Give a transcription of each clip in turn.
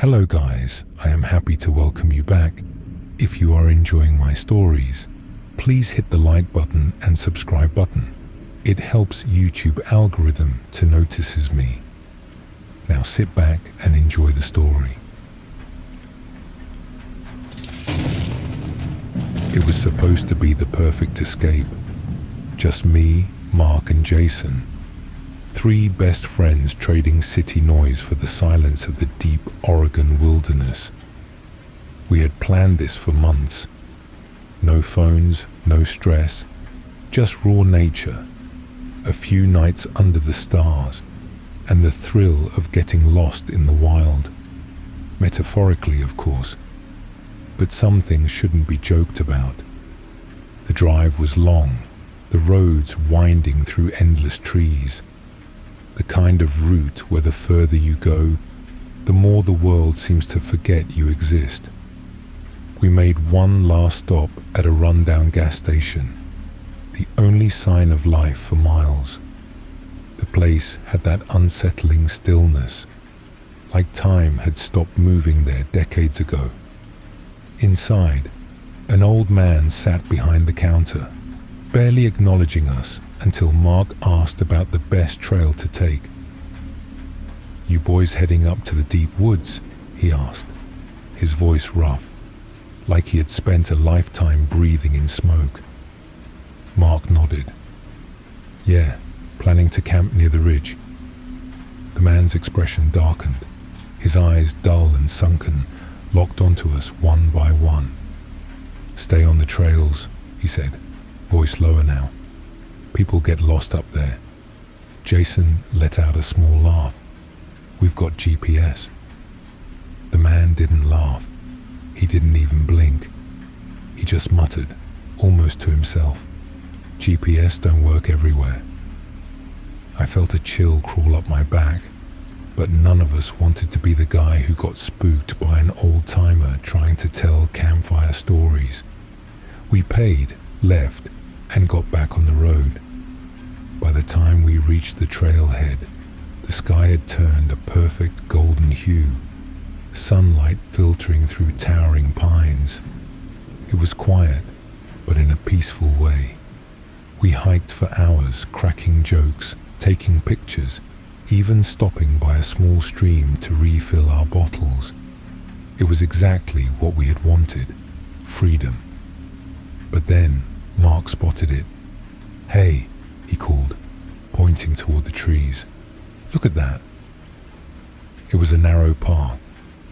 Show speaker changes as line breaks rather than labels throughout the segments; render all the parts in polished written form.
Hello guys, I am happy to welcome you back. If you are enjoying my stories, please hit the like button and subscribe button. It helps YouTube algorithm to notices me. Now sit back and enjoy the story. It was supposed to be the perfect escape. Just me, Mark and Jason. 3 best friends trading city noise for the silence of the deep Oregon wilderness. We had planned this for months. No phones, no stress, just raw nature, a few nights under the stars, and the thrill of getting lost in the wild. Metaphorically, of course, but some things shouldn't be joked about. The drive was long, the roads winding through endless trees. The kind of route where the further you go, the more the world seems to forget you exist. We made one last stop at a rundown gas station, the only sign of life for miles. The place had that unsettling stillness, like time had stopped moving there decades ago. Inside, an old man sat behind the counter, barely acknowledging us until Mark asked about the best trail to take. "You boys heading up to the deep woods?" he asked, his voice rough, like he had spent a lifetime breathing in smoke. Mark nodded. "Yeah, planning to camp near the ridge." The man's expression darkened, his eyes dull and sunken, locked onto us one by one. "Stay on the trails," he said, voice lower now. "People get lost up there." Jason let out a small laugh. "We've got GPS." The man didn't laugh. He didn't even blink. He just muttered, almost to himself, "GPS don't work everywhere." I felt a chill crawl up my back, but none of us wanted to be the guy who got spooked by an old-timer trying to tell campfire stories. We paid, left, and got back on the road. By the time we reached the trailhead, the sky had turned a perfect golden hue, sunlight filtering through towering pines. It was quiet, but in a peaceful way. We hiked for hours, cracking jokes, taking pictures, even stopping by a small stream to refill our bottles. It was exactly what we had wanted, freedom. But then Mark spotted it. "Hey," he called, pointing toward the trees. "Look at that." It was a narrow path,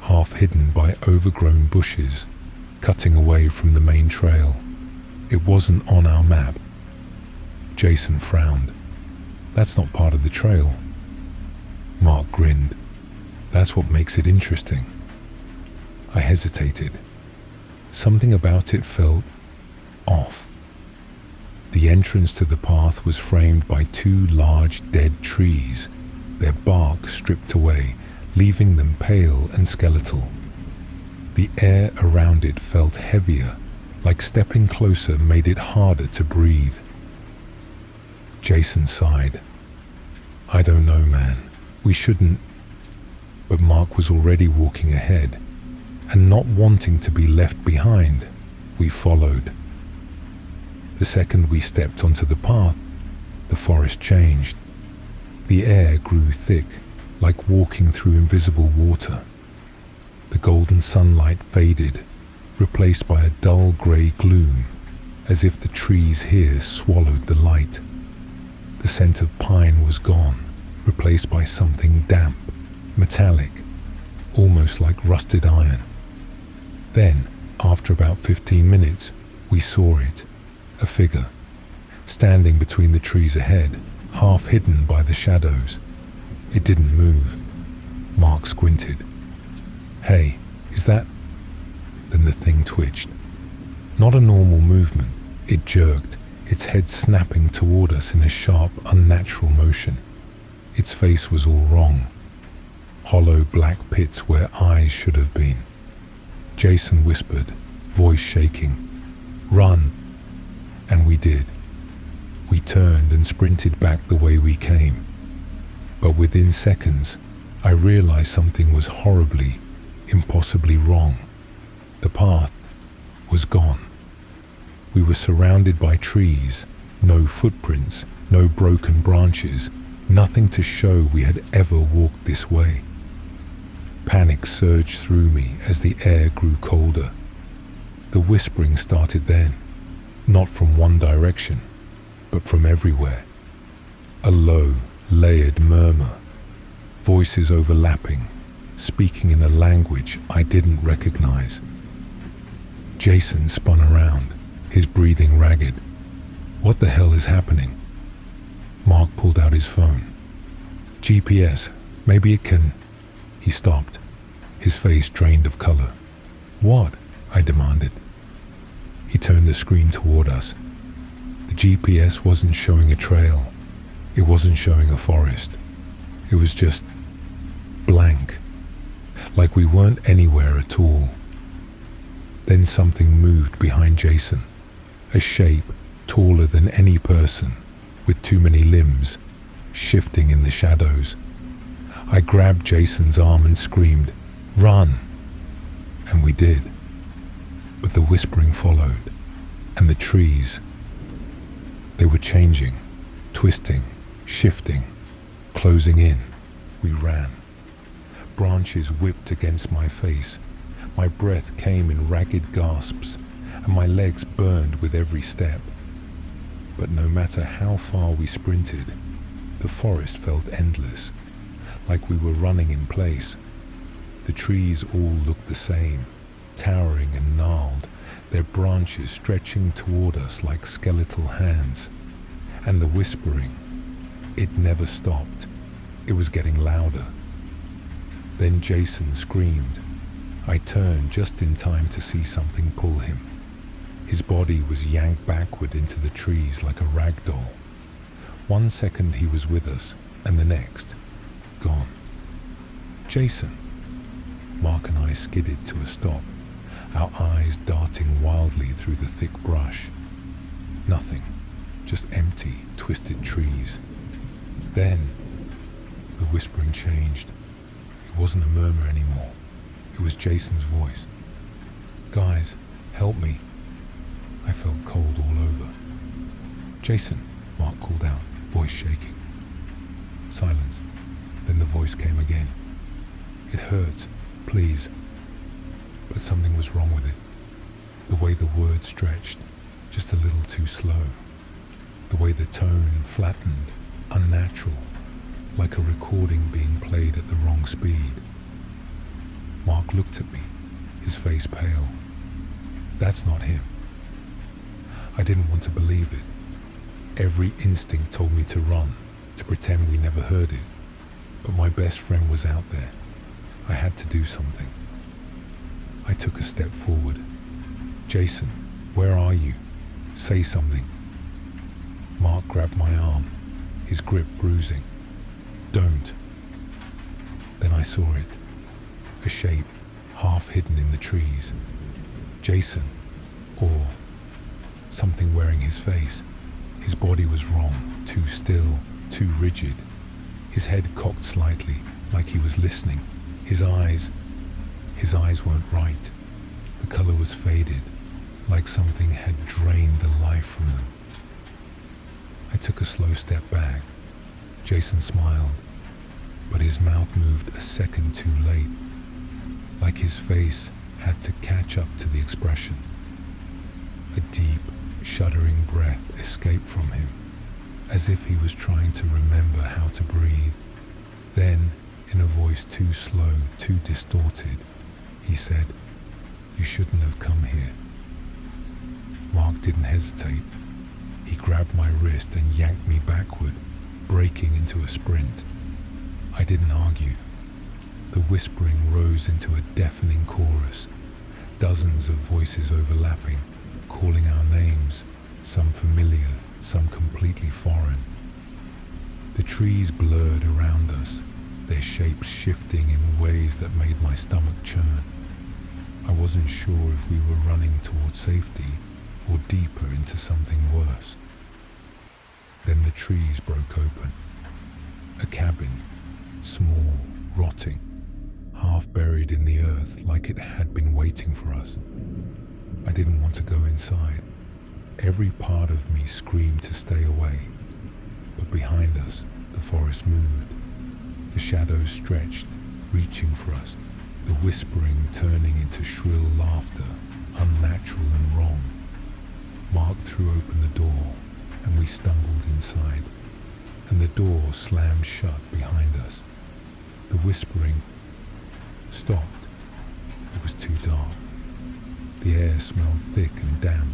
half hidden by overgrown bushes, cutting away from the main trail. It wasn't on our map. Jason frowned. "That's not part of the trail." Mark grinned. "That's what makes it interesting." I hesitated. Something about it felt off. The entrance to the path was framed by 2 large dead trees, their bark stripped away, leaving them pale and skeletal. The air around it felt heavier, like stepping closer made it harder to breathe. Jason sighed. "I don't know, man. We shouldn't..." But Mark was already walking ahead, and not wanting to be left behind, we followed. The second we stepped onto the path, the forest changed. The air grew thick, like walking through invisible water. The golden sunlight faded, replaced by a dull grey gloom, as if the trees here swallowed the light. The scent of pine was gone, replaced by something damp, metallic, almost like rusted iron. Then, after about 15 minutes, we saw it. A figure, standing between the trees ahead, half hidden by the shadows. It didn't move. Mark squinted. "Hey, is that..." Then the thing twitched. Not a normal movement. It jerked, its head snapping toward us in a sharp, unnatural motion. Its face was all wrong. Hollow black pits where eyes should have been. Jason whispered, voice shaking, "Run!" And we did. We turned and sprinted back the way we came. But within seconds, I realized something was horribly, impossibly wrong. The path was gone. We were surrounded by trees, no footprints, no broken branches, nothing to show we had ever walked this way. Panic surged through me as the air grew colder. The whispering started then, not from one direction, but from everywhere. A low, layered murmur, voices overlapping, speaking in a language I didn't recognize. Jason spun around, his breathing ragged. What the hell is happening? Mark pulled out his phone. GPS, maybe it can... He stopped, his face drained of color. What? I demanded. He turned the screen toward us. The GPS wasn't showing a trail. It wasn't showing a forest. It was just blank, like we weren't anywhere at all. Then something moved behind Jason, a shape taller than any person, with too many limbs, shifting in the shadows. I grabbed Jason's arm and screamed, "Run!" And we did. But the whispering followed, and the trees, they were changing, twisting, shifting, closing in. We ran. Branches whipped against my face. My breath came in ragged gasps, and my legs burned with every step. But no matter how far we sprinted, the forest felt endless, like we were running in place. The trees all looked the same, towering and gnarled, their branches stretching toward us like skeletal hands. And the whispering, it never stopped. It was getting louder. Then Jason screamed. I turned just in time to see something pull him. His body was yanked backward into the trees like a rag doll. 1 second he was with us, and the next, gone. Jason. Mark and I skidded to a stop, our eyes darting wildly through the thick brush. Nothing, just empty, twisted trees. Then, the whispering changed. It wasn't a murmur anymore. It was Jason's voice. Guys, help me. I felt cold all over. Jason, Mark called out, voice shaking. Silence. Then the voice came again. It hurts, please. But something was wrong with it. The way the words stretched, just a little too slow. The way the tone flattened, unnatural, like a recording being played at the wrong speed. Mark looked at me, his face pale. That's not him. I didn't want to believe it. Every instinct told me to run, to pretend we never heard it. But my best friend was out there. I had to do something. I took a step forward. Jason, where are you? Say something. Mark grabbed my arm, his grip bruising. Don't. Then I saw it. A shape, half hidden in the trees. Jason, or something wearing his face. His body was wrong, too still, too rigid. His head cocked slightly, like he was listening. His eyes weren't right. The color was faded, like something had drained the life from them. I took a slow step back. Jason smiled, but his mouth moved a second too late, like his face had to catch up to the expression. A deep, shuddering breath escaped from him, as if he was trying to remember how to breathe. Then, in a voice too slow, too distorted, he said, "You shouldn't have come here." Mark didn't hesitate. He grabbed my wrist and yanked me backward, breaking into a sprint. I didn't argue. The whispering rose into a deafening chorus, dozens of voices overlapping, calling our names, some familiar, some completely foreign. The trees blurred around us, their shapes shifting in ways that made my stomach churn. I wasn't sure if we were running toward safety or deeper into something worse. Then the trees broke open. A cabin, small, rotting, half half buried in the earth like it had been waiting for us. I didn't want to go inside. Every part of me screamed to stay away. But behind us, the forest moved. The shadows stretched, reaching for us, the whispering turning into shrill laughter, unnatural and wrong. Mark threw open the door, and we stumbled inside, and the door slammed shut behind us. The whispering stopped. It was too dark. The air smelled thick and damp,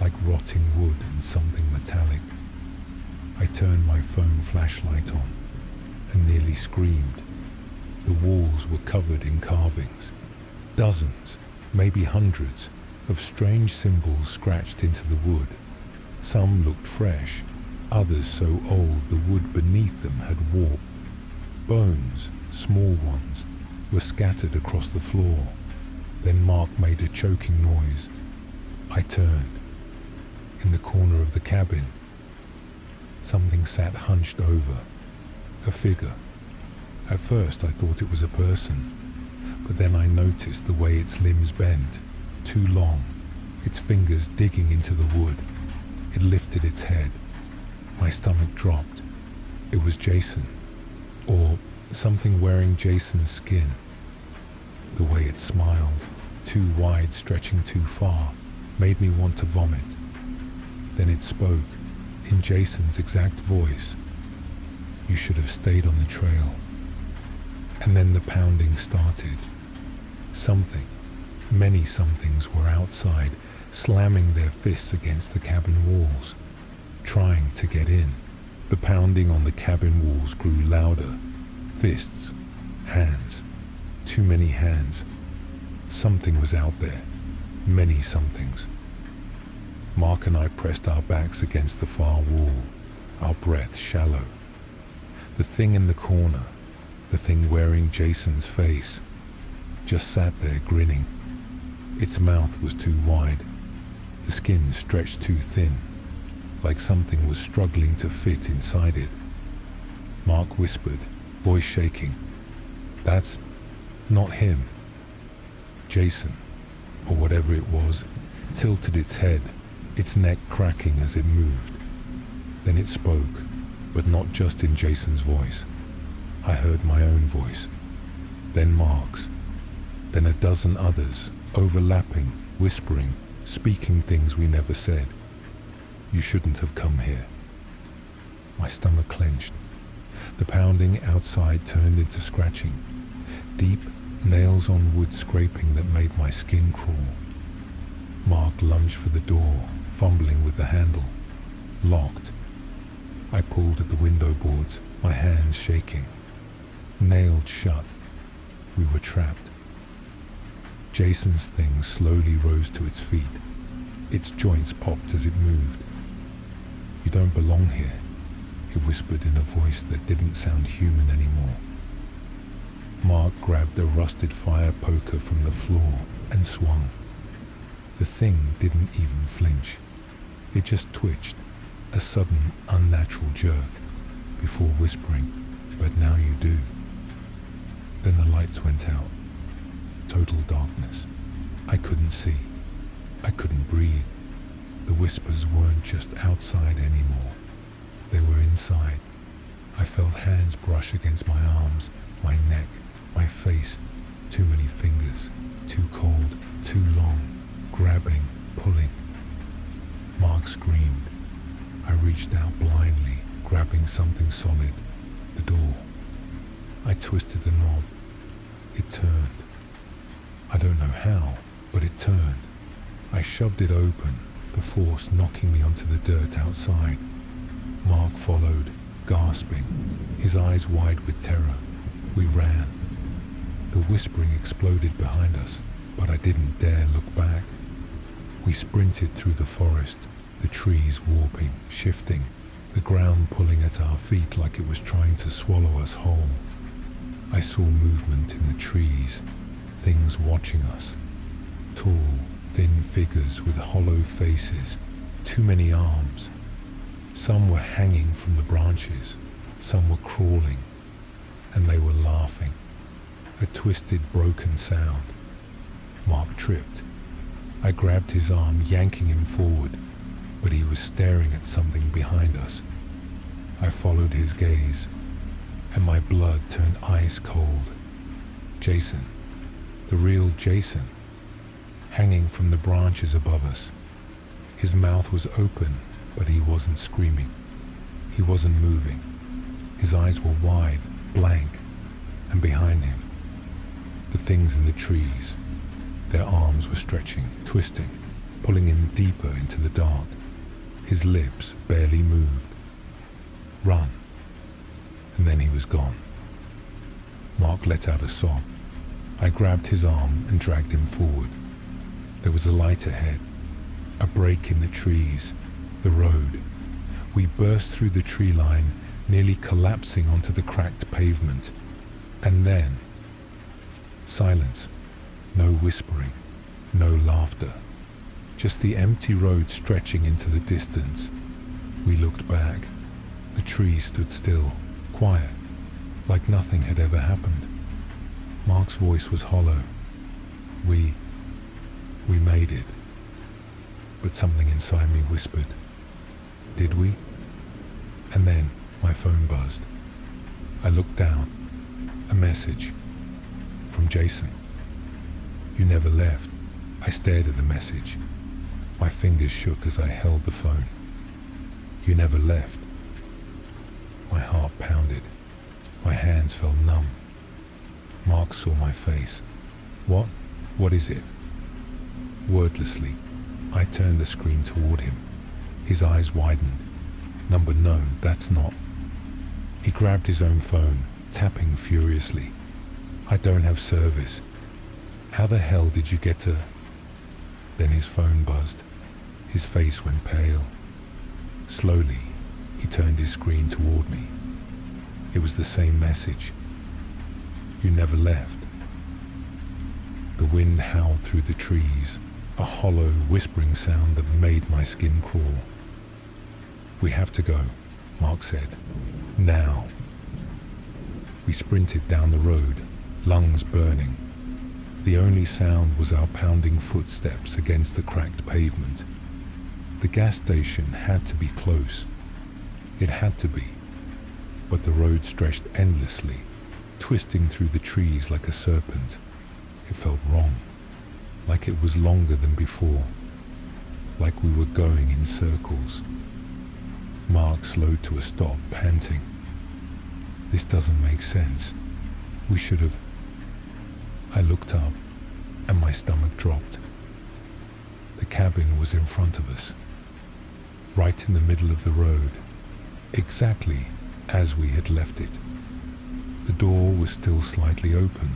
like rotting wood and something metallic. I turned my phone flashlight on and nearly screamed. The walls were covered in carvings, dozens, maybe hundreds, of strange symbols scratched into the wood. Some looked fresh, others so old the wood beneath them had warped. Bones, small ones, were scattered across the floor. Then Mark made a choking noise. I turned. In the corner of the cabin, something sat hunched over. A figure. At first I thought it was a person, but then I noticed the way its limbs bent, too long, its fingers digging into the wood. It lifted its head. My stomach dropped. It was Jason, or something wearing Jason's skin. The way it smiled, too wide, stretching too far, made me want to vomit. Then it spoke, in Jason's exact voice. You should have stayed on the trail. And then the pounding started. Something, many somethings were outside, slamming their fists against the cabin walls, trying to get in. The pounding on the cabin walls grew louder. Fists, hands, too many hands. Something was out there, many somethings. Mark and I pressed our backs against the far wall, our breath shallow. The thing in the corner, the thing wearing Jason's face, just sat there grinning. Its mouth was too wide, the skin stretched too thin, like something was struggling to fit inside it. Mark whispered, voice shaking, "That's not him." Jason, or whatever it was, tilted its head, its neck cracking as it moved. Then it spoke, but not just in Jason's voice. I heard my own voice, then Mark's, then a dozen others, overlapping, whispering, speaking things we never said. You shouldn't have come here. My stomach clenched. The pounding outside turned into scratching, deep nails on wood scraping that made my skin crawl. Mark lunged for the door, fumbling with the handle. Locked. I pulled at the window boards, my hands shaking. Nailed shut. We were trapped. Jason's thing slowly rose to its feet. Its joints popped as it moved. You don't belong here, he whispered in a voice that didn't sound human anymore. Mark grabbed a rusted fire poker from the floor and swung. The thing didn't even flinch. It just twitched, a sudden, unnatural jerk, before whispering, "But now you do." Then the lights went out. Total darkness. I couldn't see. I couldn't breathe. The whispers weren't just outside anymore. They were inside. I felt hands brush against my arms, my neck, my face. Too many fingers. Too cold. Too long. Grabbing. Pulling. Mark screamed. I reached out blindly, grabbing something solid. The door. I twisted the knob. It turned. I don't know how, but it turned. I shoved it open, the force knocking me onto the dirt outside. Mark followed, gasping, his eyes wide with terror. We ran. The whispering exploded behind us, but I didn't dare look back. We sprinted through the forest, the trees warping, shifting, the ground pulling at our feet like it was trying to swallow us whole. I saw movement in the trees, things watching us. Tall, thin figures with hollow faces, too many arms. Some were hanging from the branches, some were crawling, and they were laughing. A twisted, broken sound. Mark tripped. I grabbed his arm, yanking him forward, but he was staring at something behind us. I followed his gaze, and my blood turned ice cold. Jason, the real Jason, hanging from the branches above us. His mouth was open, but he wasn't screaming. He wasn't moving. His eyes were wide, blank, and behind him, the things in the trees. Their arms were stretching, twisting, pulling him deeper into the dark. His lips barely moved. Run. And then he was gone. Mark let out a sob. I grabbed his arm and dragged him forward. There was a light ahead, a break in the trees, the road. We burst through the tree line, nearly collapsing onto the cracked pavement. And then, silence. No whispering, no laughter. Just the empty road stretching into the distance. We looked back. The trees stood still, quiet, like nothing had ever happened. Mark's voice was hollow. We made it. But something inside me whispered, did we? And then my phone buzzed. I looked down. A message from Jason. You never left. I stared at the message. My fingers shook as I held the phone. You never left. My heart pounded. My hands felt numb. Mark saw my face. What? What is it? Wordlessly, I turned the screen toward him. His eyes widened. Number no, that's not. He grabbed his own phone, tapping furiously. I don't have service. How the hell did you get to... Then his phone buzzed. His face went pale. Slowly, he turned his screen toward me. It was the same message. You never left. The wind howled through the trees, a hollow, whispering sound that made my skin crawl. We have to go, Mark said. Now. We sprinted down the road, lungs burning. The only sound was our pounding footsteps against the cracked pavement. The gas station had to be close. It had to be. But the road stretched endlessly, twisting through the trees like a serpent. It felt wrong, like it was longer than before, like we were going in circles. Mark slowed to a stop, panting. This doesn't make sense. We should have... I looked up, and my stomach dropped. The cabin was in front of us, right in the middle of the road, exactly as we had left it. The door was still slightly open.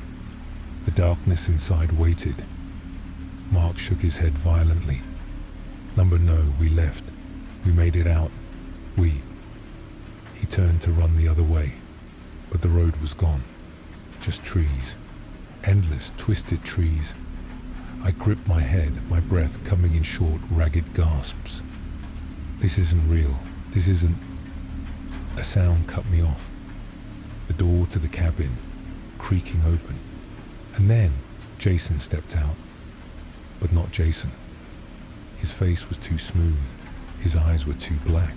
The darkness inside waited. Mark shook his head violently. Number no, we left. We made it out. He turned to run the other way, but the road was gone. Just trees. Endless, twisted trees. I gripped my head, my breath coming in short, ragged gasps. This isn't real. This isn't... A sound cut me off. The door to the cabin, creaking open. And then Jason stepped out. But not Jason. His face was too smooth. His eyes were too black.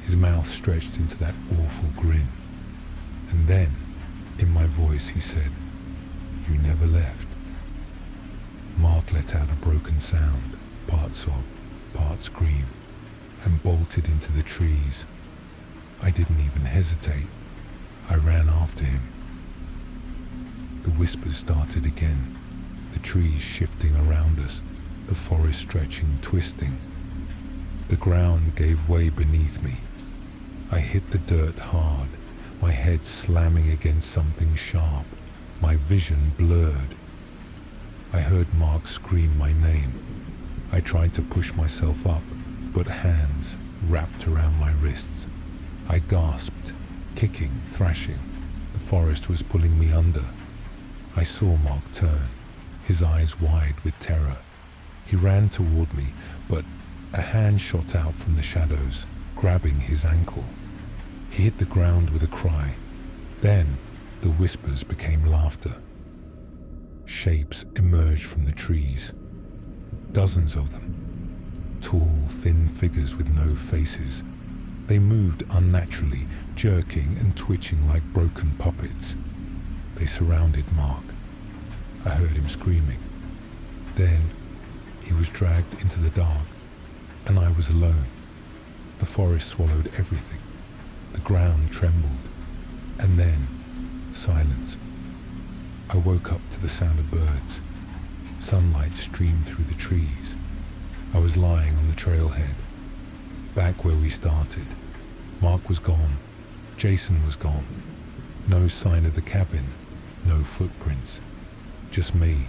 His mouth stretched into that awful grin. And then, in my voice, he said, "You never left." Mark let out a broken sound, part sob, part scream, and bolted into the trees. I didn't even hesitate. I ran after him. The whispers started again, the trees shifting around us, the forest stretching, twisting. The ground gave way beneath me. I hit the dirt hard, my head slamming against something sharp, my vision blurred. I heard Mark scream my name. I tried to push myself up, but hands wrapped around my wrists. I gasped, kicking, thrashing. The forest was pulling me under. I saw Mark turn, his eyes wide with terror. He ran toward me, but a hand shot out from the shadows, grabbing his ankle. He hit the ground with a cry. Then the whispers became laughter, shapes emerged from the trees. Dozens of them. Tall, thin figures with no faces. They moved unnaturally, jerking and twitching like broken puppets. They surrounded Mark. I heard him screaming. Then he was dragged into the dark, and I was alone. The forest swallowed everything. The ground trembled. And then, silence. I woke up to the sound of birds. Sunlight streamed through the trees. I was lying on the trailhead, back where we started. Mark was gone. Jason was gone. No sign of the cabin. No footprints. Just me,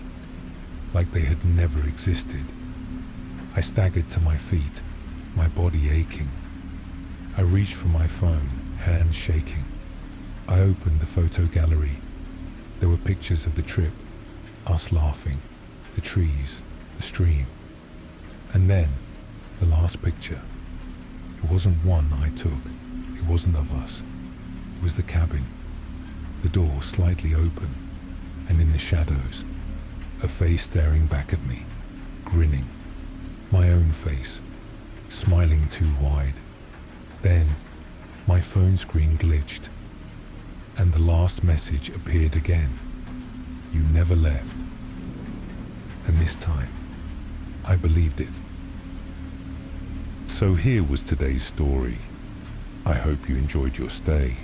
like they had never existed. I staggered to my feet, my body aching. I reached for my phone, hands shaking. I opened the photo gallery. There were pictures of the trip, us laughing, the trees, the stream. And then, the last picture. It wasn't one I took. It wasn't of us. It was the cabin. The door slightly open, and in the shadows, a face staring back at me, grinning. My own face, smiling too wide. Then, my phone screen glitched, and the last message appeared again. You never left. And this time, I believed it. So here was today's story. I hope you enjoyed your stay.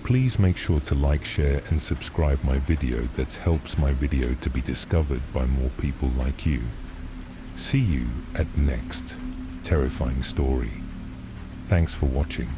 Please make sure to like, share and subscribe my video. That helps my video to be discovered by more people like you. See you at next terrifying story. Thanks for watching.